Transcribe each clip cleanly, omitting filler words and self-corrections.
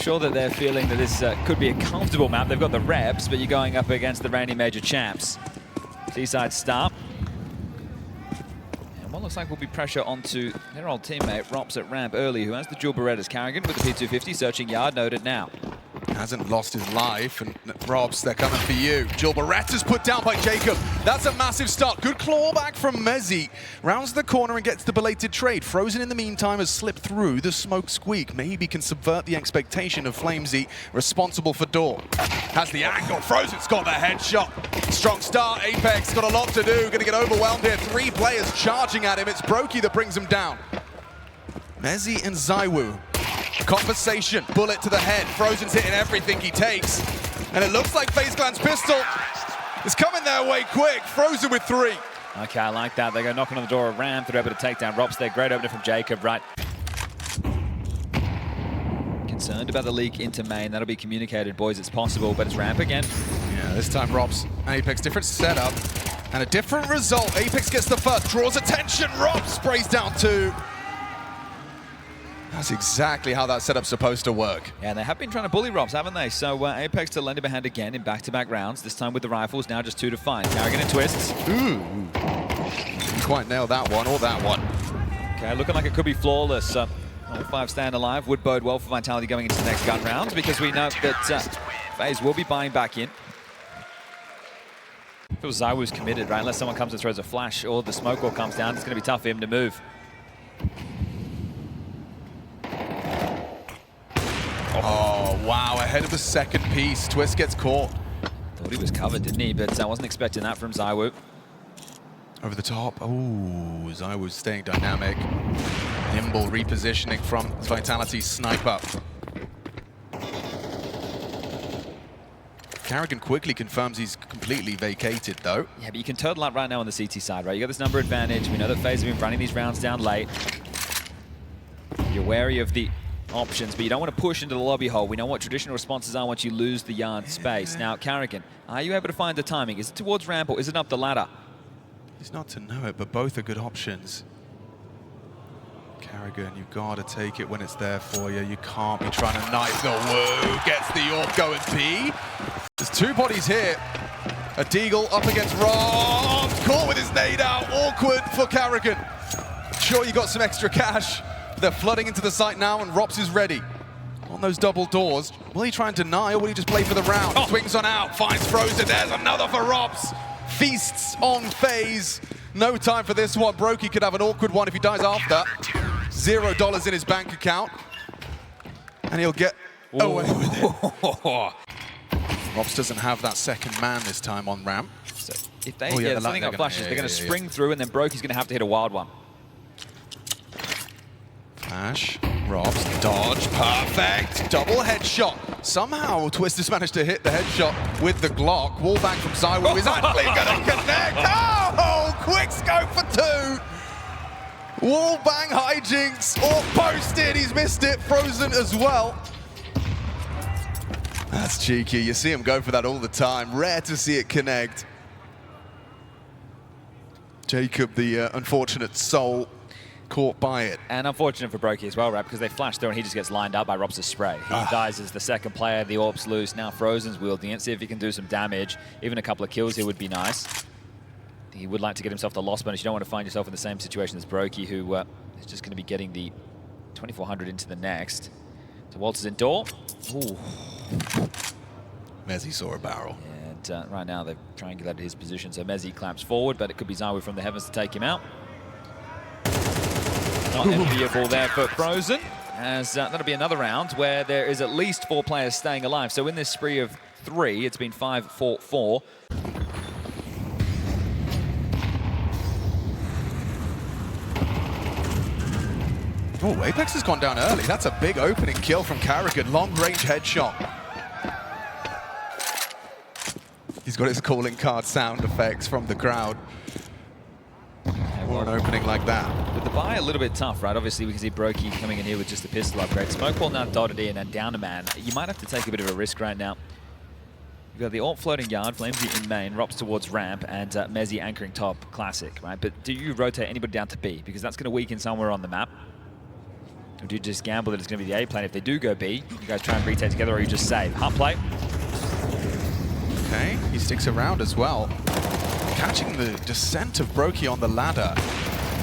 sure that they're feeling that this could be a comfortable map. They've got the reps, but you're going up against the reigning major champs. Seaside start. And what looks like will be pressure onto their old teammate, Rops at ramp early, who has the dual Berettas. Karrigan with the P250, searching yard, noted now. Hasn't lost his life, and Robs, they're coming for you. Dual Beretta's put down by Jacob. That's a massive start. Good clawback from Mezzi. Rounds the corner and gets the belated trade. Frozen in the meantime has slipped through the smoke squeak. Maybe can subvert the expectation of Flamesy, responsible for door. Has the angle. Frozen's got the headshot. Strong start. Apex got a lot to do. Gonna get overwhelmed here. 3 players charging at him. It's Brokey that brings him down. Mezzi and ZywOo. Conversation, bullet to the head. Frozen's hitting everything he takes. And it looks like FaZe Clan's pistol is coming their way quick. Frozen with 3. Okay, I like that. They go knocking on the door of ramp. They're able to take down Rops there. Great opener from Jacob, right? Concerned about the leak into main. That'll be communicated, boys. It's possible, but it's ramp again. Yeah, this time Rops, Apex, different setup and a different result. Apex gets the first, draws attention. Rops sprays down 2. That's exactly how that setup's supposed to work. Yeah, and they have been trying to bully Rops, haven't they? So Apex to lend him a hand again in back-to-back rounds. This time with the rifles, now just 2 to find. Karrigan and twists. Ooh. Didn't quite nail that one or that one. Okay, looking like it could be flawless. All 5 stand alive. Would bode well for Vitality going into the next gun round, because we know that FaZe will be buying back in. Feels ZywOo's committed, right? Unless someone comes and throws a flash or the smoke wall comes down, it's going to be tough for him to move. Oh, wow, ahead of the second piece. Twist gets caught. Thought he was covered, didn't he? But I wasn't expecting that from ZywOo. Over the top. Oh, ZywOo's staying dynamic. Nimble repositioning from Vitality sniper. Karrigan quickly confirms he's completely vacated, though. Yeah, but you can turtle up right now on the CT side, right? You got this number advantage. We know that FaZe have been running these rounds down late. You're wary of the options, but you don't want to push into the lobby hole. We know what traditional responses are once you lose the yard space. Now, Karrigan, are you able to find the timing? Is it towards ramp or is it up the ladder? He's not to know it, but both are good options. Karrigan, you've got to take it when it's there for you. You can't be trying to knife the woo. Gets the AWP going B. There's 2 bodies here. A Deagle up against Rob. Caught with his nade out. Awkward for Karrigan. Sure, you got some extra cash. They're flooding into the site now, and Rops is ready. On those double doors. Will he try and deny, or will he just play for the round? Oh. Swings on out, finds Frozen. There's another for Rops. Feasts on FaZe. No time for this one. Brokey could have an awkward one if he dies after. $0 in his bank account. And he'll get away with it. Rops doesn't have that second man this time on ramp. So if they get something up flashes, they're going to spring through, and then Brokey's going to have to hit a wild one. Flash, Robs, dodge, perfect, double headshot. Somehow Twist has managed to hit the headshot with the Glock. Wallbang from ZywOo is actually going to connect. Oh, quick scope for 2. Wallbang hijinks, or posted, he's missed it. Frozen as well. That's cheeky, you see him go for that all the time. Rare to see it connect. Jacob, the unfortunate soul, caught by it. And unfortunate for Brokey as well, right? Because they flash through and he just gets lined up by Robs' spray. He dies as the second player, the AWP's loose. Now Frozen's wielding it. See if he can do some damage. Even a couple of kills here would be nice. He would like to get himself the loss bonus. You don't want to find yourself in the same situation as Brokey, who is just going to be getting the 2400 into the next. So Walters in door. Ooh. Mezzi saw a barrel. And right now they've triangulated his position. So Mezzi clamps forward, but it could be ZywOo from the heavens to take him out. Not enviable there for Frozen, as that'll be another round where there is at least 4 players staying alive. So in this spree of 3, it's been 5-4-4. Oh, Apex has gone down early. That's a big opening kill from Karrigan. Long-range headshot. He's got his calling card sound effects from the crowd. Or an opening like that. With the buy a little bit tough, right? Obviously, we can see Brokey coming in here with just a pistol upgrade. Smoke wall now dotted in and down a man. You might have to take a bit of a risk right now. You've got the AWP floating yard, Flamesy in main, Rops towards ramp, and Mezzi anchoring top, classic, right? But do you rotate anybody down to B? Because that's going to weaken somewhere on the map. Or do you just gamble that it's going to be the A plane? If they do go B, you guys try and retake together, or you just save? Hot play. Okay, he sticks around as well. Catching the descent of Brokey on the ladder.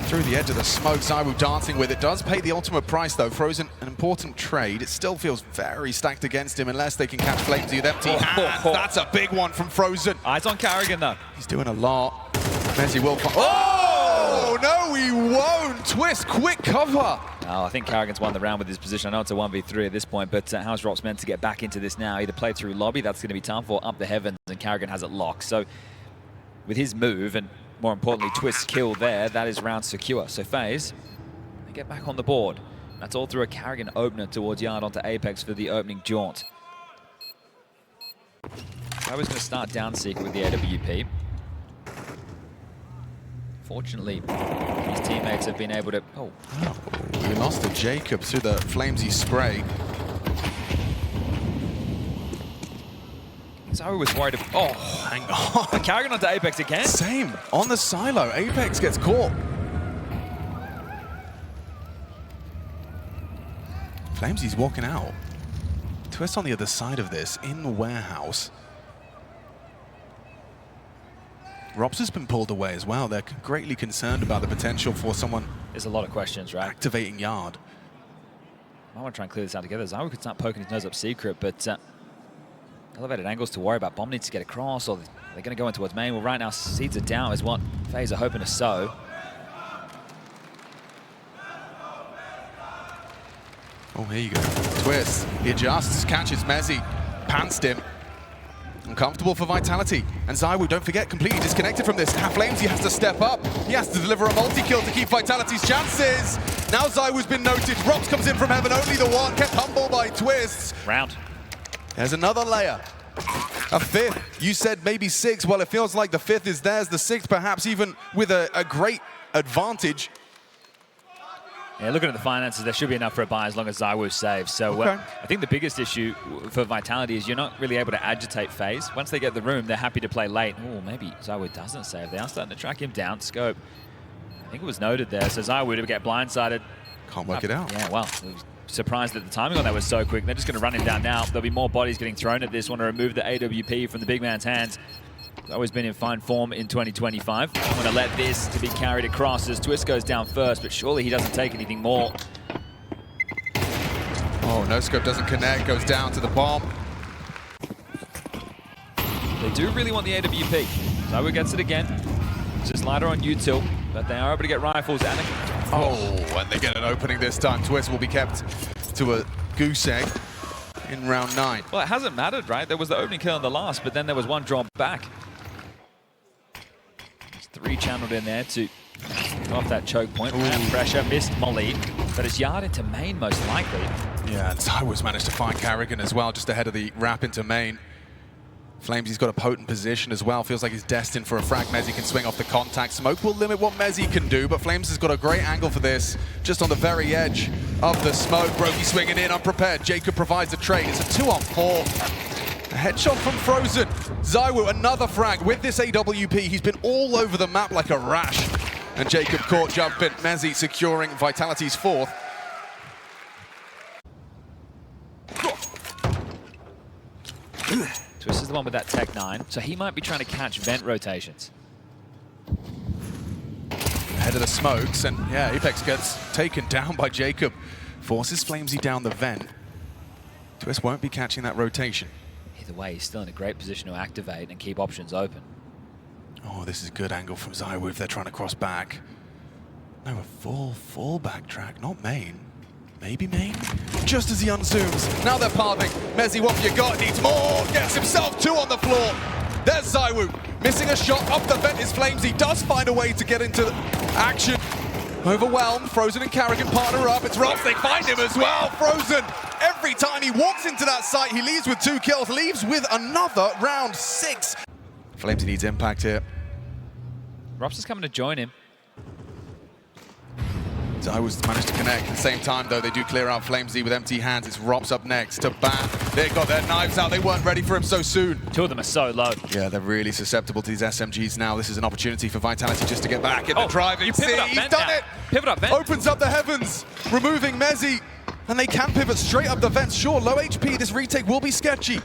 Through the edge of the smoke, ZywOo dancing with it. Does pay the ultimate price though. Frozen, an important trade. It still feels very stacked against him unless they can catch FaZe with empty hands. That's a big one from Frozen. Eyes on Karrigan though. He's doing a lot. MOUZ will... Oh! No, he won't! Twist, quick cover! Oh, I think Karrigan's won the round with his position. I know it's a 1v3 at this point, but how's Rops meant to get back into this now? Either play through lobby, that's going to be tough, or up the heavens, and Karrigan has it locked. So with his move, and more importantly, Twist's kill there, that is round secure. So FaZe, they get back on the board. That's all through a Karrigan opener towards Yard onto Apex for the opening jaunt. I was going to start down Seeker with the AWP. Fortunately, his teammates have been able to... Oh, we lost to Jacob through the flamesy spray. ZywOo was worried of... Oh, hang on. Karrigan onto Apex again? Same, on the silo. Apex gets caught. Flamesy's walking out. Twist on the other side of this, in the warehouse. Robs has been pulled away as well. They're greatly concerned about the potential for someone... There's a lot of questions, right? Activating Yard. I want to try and clear this out together. ZywOo could start poking his nose up secret, but elevated angles to worry about. Bomb needs to get across, or they're going to go in towards main. Well, right now, seeds are down is what FaZe are hoping to sow. Oh, here you go. Twist. He adjusts, catches MOUZ, pantsed him. Uncomfortable for Vitality. And ZywOo, don't forget, completely disconnected from this. flamesy has to step up. He has to deliver a multi-kill to keep Vitality's chances. Now ZywOo's been noted. Robs comes in from heaven, only the one. Kept humble by Twist. Round. There's another layer. A fifth. You said maybe six. Well, it feels like the fifth is theirs. The sixth, perhaps even with a great advantage. Yeah, looking at the finances, there should be enough for a buy as long as ZywOo saves. So I think the biggest issue for Vitality is you're not really able to agitate FaZe. Once they get the room, they're happy to play late. Oh, maybe ZywOo doesn't save. They are starting to track him down. Scope, I think it was noted there. So ZywOo to get blindsided. Can't work it out. Yeah, well, surprised that the timing on that was so quick. They're just going to run him down now. There'll be more bodies getting thrown at this. Want to remove the AWP from the big man's hands. He's always been in fine form in 2025. I'm going to let this to be carried across as Twist goes down first, but surely he doesn't take anything more. Oh, no scope doesn't connect, goes down to the bomb. They do really want the AWP. ZywOo gets it again. It's just ladder on util, but they are able to get rifles and and they get an opening this time. Twist will be kept to a goose egg in round 9. Well, it hasn't mattered, right? There was the opening kill in the last, but then there was one drawn back. There's 3 channeled in there to go off that choke point. And pressure, missed Molly, but it's Yard into main most likely. Yeah, and ZywOo's managed to find Karrigan as well, just ahead of the wrap into main. flamesy's got a potent position as well. Feels like he's destined for a frag. MOUZ can swing off the contact. Smoke will limit what MOUZ can do, but Flames has got a great angle for this, just on the very edge of the smoke. Brokey swinging in, unprepared. Jacob provides a trade. It's a 2-on-4. A headshot from Frozen. ZywOo, another frag with this AWP. He's been all over the map like a rash. And Jacob caught jumping. MOUZ securing Vitality's 4th. Twist is the one with that Tech 9, so he might be trying to catch vent rotations. Ahead of the smokes, and yeah, Apex gets taken down by Jacob. Forces flamesy down the vent. Twist won't be catching that rotation. Either way, he's still in a great position to activate and keep options open. Oh, this is a good angle from ZywOo if they're trying to cross back. No, a full backtrack, not main. Maybe main? Just as he unzooms. Now they're pathing. MOUZ, what have you got? Needs more. Gets himself 2 on the floor. There's ZywOo. Missing a shot up the vent is flamesy. Does find a way to get into action. Overwhelmed. Frozen and Karrigan partner up. It's Robs. They find him as well. Frozen. Every time he walks into that site, he leaves with 2 kills. Leaves with another round 6. flamesy needs impact here. Robs is coming to join him. ZywOo's managed to connect. At the same time, though, they do clear out FlameZ with empty hands. It's Rops up next to ban. They got their knives out. They weren't ready for him so soon. Two of them are so low. Yeah, they're really susceptible to these SMGs now. This is an opportunity for Vitality just to get back in the driving you seat. pivot up He's vent done now. it. Pivot up vent. Opens up the heavens, removing MeZ. And they can pivot straight up the vents. Sure, low HP. This retake will be sketchy.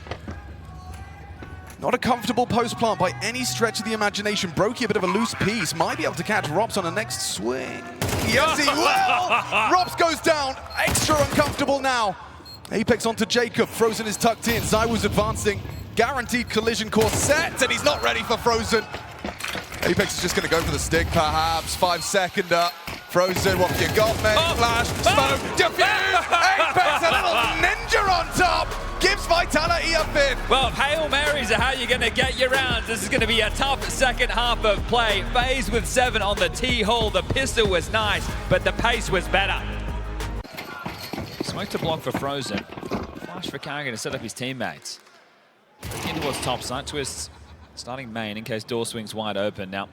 Not a comfortable post plant by any stretch of the imagination. Brokey, a bit of a loose piece. Might be able to catch Rops on the next swing. Yes, he will! Rops goes down. Extra uncomfortable now. Apex onto Jacob. Frozen is tucked in. ZywOo's advancing. Guaranteed collision course set, and he's not ready for Frozen. Apex is just going to go for the stick, perhaps. 5-seconder. Frozen, what have you got, mate? Flash, smoke, defuse! Apex, a little ninja on top! Gives Vitality a fifth. Well, Hail Marys are how you're going to get your rounds. This is going to be a tough second half of play. FaZe with 7 on the T-hole. The pistol was nice, but the pace was better. Smoke to block for Frozen. Flash for Karrigan to set up his teammates. Looking towards top side. Twists starting main in case door swings wide open. Now,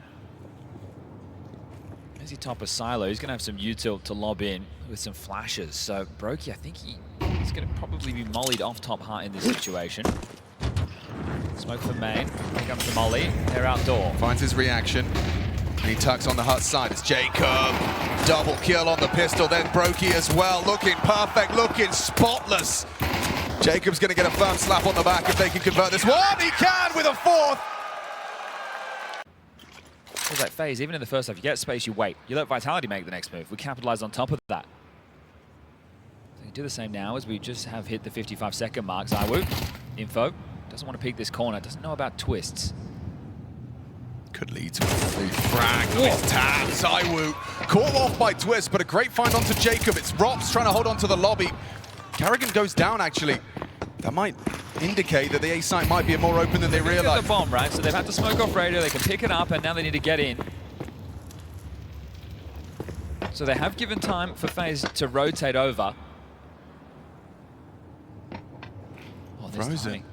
as he top a silo, he's going to have some util to lob in with some flashes. So Brokey, I think he's going to probably be mollied off top heart in this situation. Smoke for main. Here comes the molly. They're outdoor. Finds his reaction. And he tucks on the hut side. It's Jacob. Double kill on the pistol. Then Brokey as well. Looking perfect. Looking spotless. Jacob's going to get a firm slap on the back if they can convert this one. He can with a fourth. Feels like FaZe, even in the first half, you get space, you wait. You let Vitality make the next move. We capitalize on top of that. So you do the same now as we just have hit the 55-second mark. ZywOo, info, doesn't want to peek this corner, doesn't know about twists. Could lead to a free frag. Nice tap. ZywOo caught off by Twist, but a great find onto Jacob. It's Rops trying to hold on to the lobby. Karrigan goes down, actually. That might indicate that the A site might be more open than they realize. The bomb, right? So they've had to smoke off radio, they can pick it up, and now they need to get in. So they have given time for FaZe to rotate over. Oh, Frozen.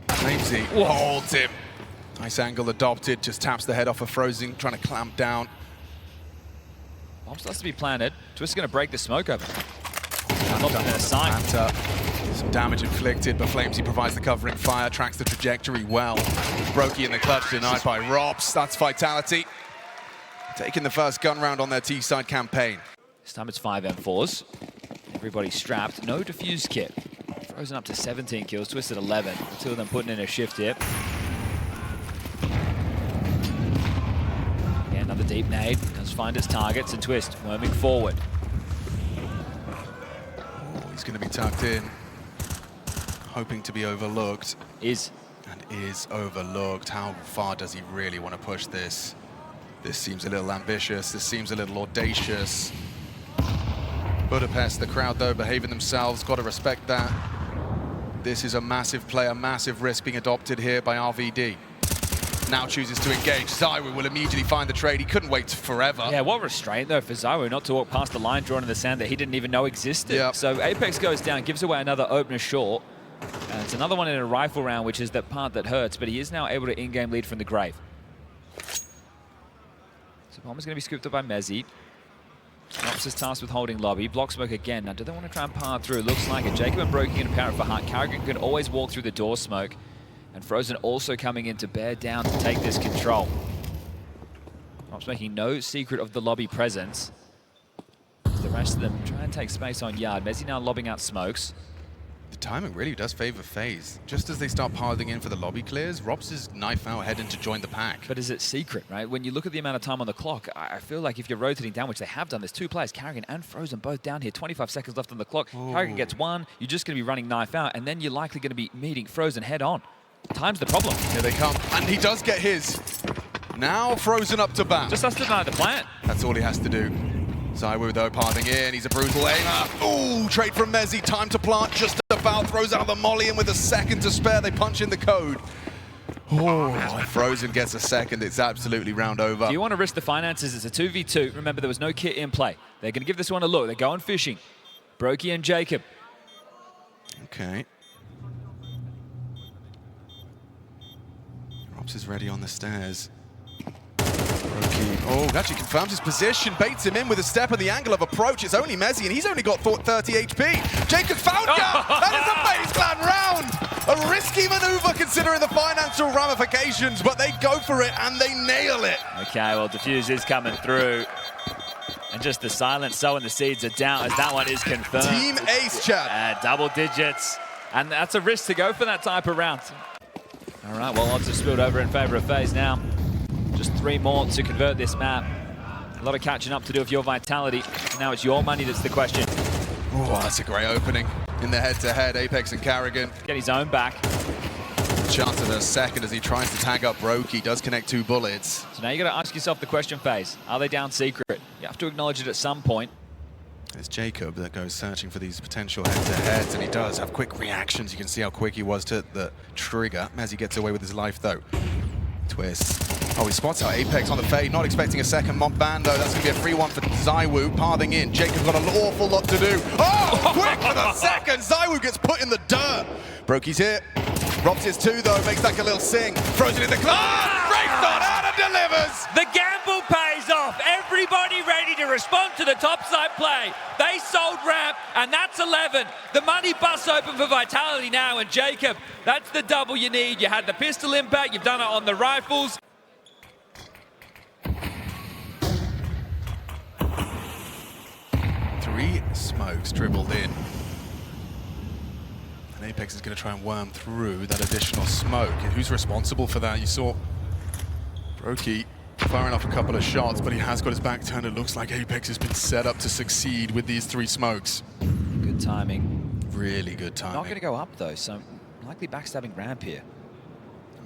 FlameZ holds him. Nice angle adopted, just taps the head off of Frozen, trying to clamp down. Bomb starts to be planted. Twist is going to break the smoke open. Not a sign. Some damage inflicted, but FlameZ provides the covering fire, tracks the trajectory well. Brokey in the clutch, denied by Rops. That's Vitality. Taking the first gun round on their T-side campaign. This time it's 5 M4s. Everybody strapped. No defuse kit. Frozen up to 17 kills. Twisted 11. Two of them putting in a shift here. Yeah, another deep nade. Does find his targets, and Twist worming forward. He's going to be tucked in. Hoping to be overlooked. Is overlooked. How far does he really want to push this? This seems a little ambitious. This seems a little audacious. Budapest, the crowd though, behaving themselves. Got to respect that. This is a massive play, a massive risk being adopted here by RVD. Now chooses to engage. ZywOo will immediately find the trade. He couldn't wait forever. Yeah, what restraint though for ZywOo not to walk past the line drawn in the sand that he didn't even know existed. Yep. So Apex goes down, gives away another opener short. And it's another one in a rifle round, which is the part that hurts, but he is now able to in-game lead from the grave. So bomb is going to be scooped up by MeZ. Rops is tasked with holding lobby. Block smoke again. Now, do they want to try and par through? Looks like it. Jacob and Brokey and Parrot for Heart. Karrigan can always walk through the door smoke. And Frozen also coming in to bear down to take this control. Rops making no secret of the lobby presence. The rest of them try and take space on yard. MeZ now lobbing out smokes. The timing really does favor FaZe. Just as they start piling in for the lobby clears, Rops is knife out heading to join the pack. But is it secret, right? When you look at the amount of time on the clock, I feel like if you're rotating down, which they have done, there's two players, Karrigan and Frozen, both down here. 25 seconds left on the clock. Ooh. Karrigan gets one, you're just going to be running knife out, and then you're likely going to be meeting Frozen head on. Time's the problem. Here they come, and he does get his. Now Frozen up to bat. Just has to deny the plant. That's all he has to do. ZywOo though parting in, he's a brutal aimer. Ooh, trade from MeZ, time to plant just about, throws out the molly, and with a second to spare, they punch in the code. Oh, Frozen gets a second, it's absolutely round over. Do you want to risk the finances? It's a 2v2. Remember, there was no kit in play. They're going to give this one a look. They're going fishing. Brokey and Jacob. Okay. Rops is ready on the stairs. Oh, actually confirms his position, baits him in with a step and the angle of approach. It's only Mezzi, and he's only got 30 HP. Jacob's found Gap! That is a FaZe Clan round! A risky maneuver considering the financial ramifications, but they go for it and they nail it. Okay, well, Diffuse is coming through. And just the silence sowing the seeds are down as that one is confirmed. Team Ace, chat. Double digits. And that's a risk to go for that type of round. All right, well, odds have spilled over in favor of FaZe now. Just 3 more to convert this map. A lot of catching up to do with your Vitality. Now it's your money that's the question. Oh, that's a great opening. In the head-to-head, Apex and Karrigan. Get his own back. Chance of a second as he tries to tag up Brokey. Does connect 2 bullets. So now you got to ask yourself the question, FaZe. Are they down secret? You have to acknowledge it at some point. It's Jacob that goes searching for these potential head-to-heads, and he does have quick reactions. You can see how quick he was to the trigger. Mezzi gets away with his life, though. Twist. Oh, he spots out Apex on the fade. Not expecting a second mob ban, though. That's going to be a free one for ZywOo. Pathing in. Jacob's got an awful lot to do. Oh, quick for the second. ZywOo gets put in the dirt. Brokey's here. Robs his 2, though. Makes like a little sing. Throws it in the cloud. Breaks on out and delivers. The gamble pays off. Everybody ready to respond to the topside play. They sold ramp, and that's 11. The money busts open for Vitality now, and Jacob, that's the double you need. You had the pistol impact, you've done it on the rifles. Three smokes dribbled in. And Apex is going to try and worm through that additional smoke. And who's responsible for that? You saw Brokey firing off a couple of shots, but he has got his back turned. It looks like Apex has been set up to succeed with these 3 smokes. Good timing. Really good timing. Not going to go up, though, so likely backstabbing ramp here.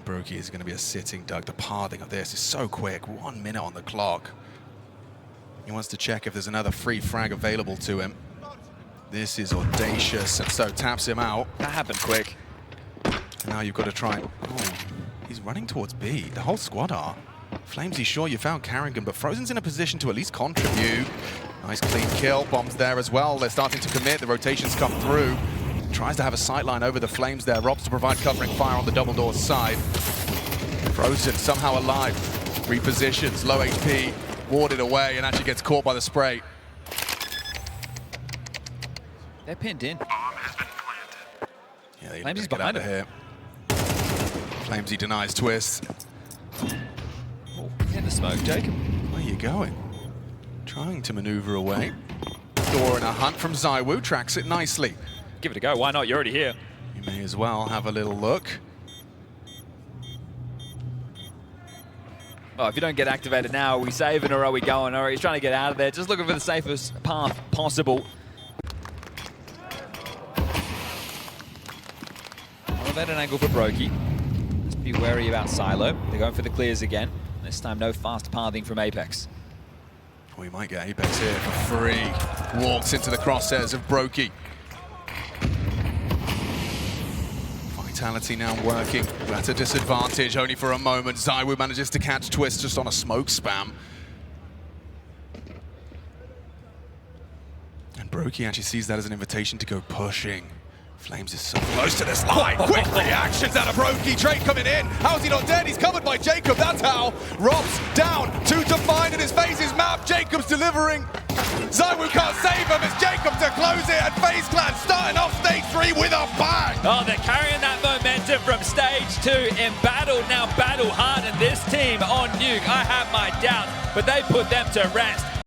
Brokey is going to be a sitting duck. The pathing of this is so quick. 1 minute on the clock. He wants to check if there's another free frag available to him. This is audacious, and so taps him out. That happened quick. And now you've got to try. Oh, he's running towards B. The whole squad are. FlamesY, sure, you found Karrigan, but Frozen's in a position to at least contribute. Nice clean kill. Bombs there as well. They're starting to commit. The rotations come through. Tries to have a sightline over the Flames there. Robs to provide covering fire on the double door side. Frozen somehow alive. Repositions, low HP, warded away, and actually gets caught by the spray. They're pinned in. Yeah, FlamesY's get behind out of here. FlamesY denies twist. Oh, in the smoke, Jacob. Where are you going? Trying to maneuver away. Door and a hunt from ZywOo. Tracks it nicely. Give it a go. Why not? You're already here. You may as well have a little look. Oh, if you don't get activated now, are we saving or are we going? Or are you trying to get out of there? Just looking for the safest path possible. Elevated angle for Brokey. Let's be wary about Silo. They're going for the clears again. This time, no fast pathing from Apex. We might get Apex here for free. Walks into the crosshairs of Brokey. Vitality now working, but at a disadvantage only for a moment. ZywOo manages to catch Twist just on a smoke spam. And Brokey actually sees that as an invitation to go pushing. Flames is so close to this line. Quick reactions out of Brokey. Trade coming in. How's he not dead? He's covered by Jacob. That's how. Rob's down. 2 to find in his FaZe's map. Jacob's delivering. ZywOo can't save him. It's Jacob to close it. And FaZe Clan starting off stage 3 with a bang. Oh, they're carrying that momentum from stage 2. Embattled, now battle hard, and this team on Nuke, I have my doubts, but they put them to rest.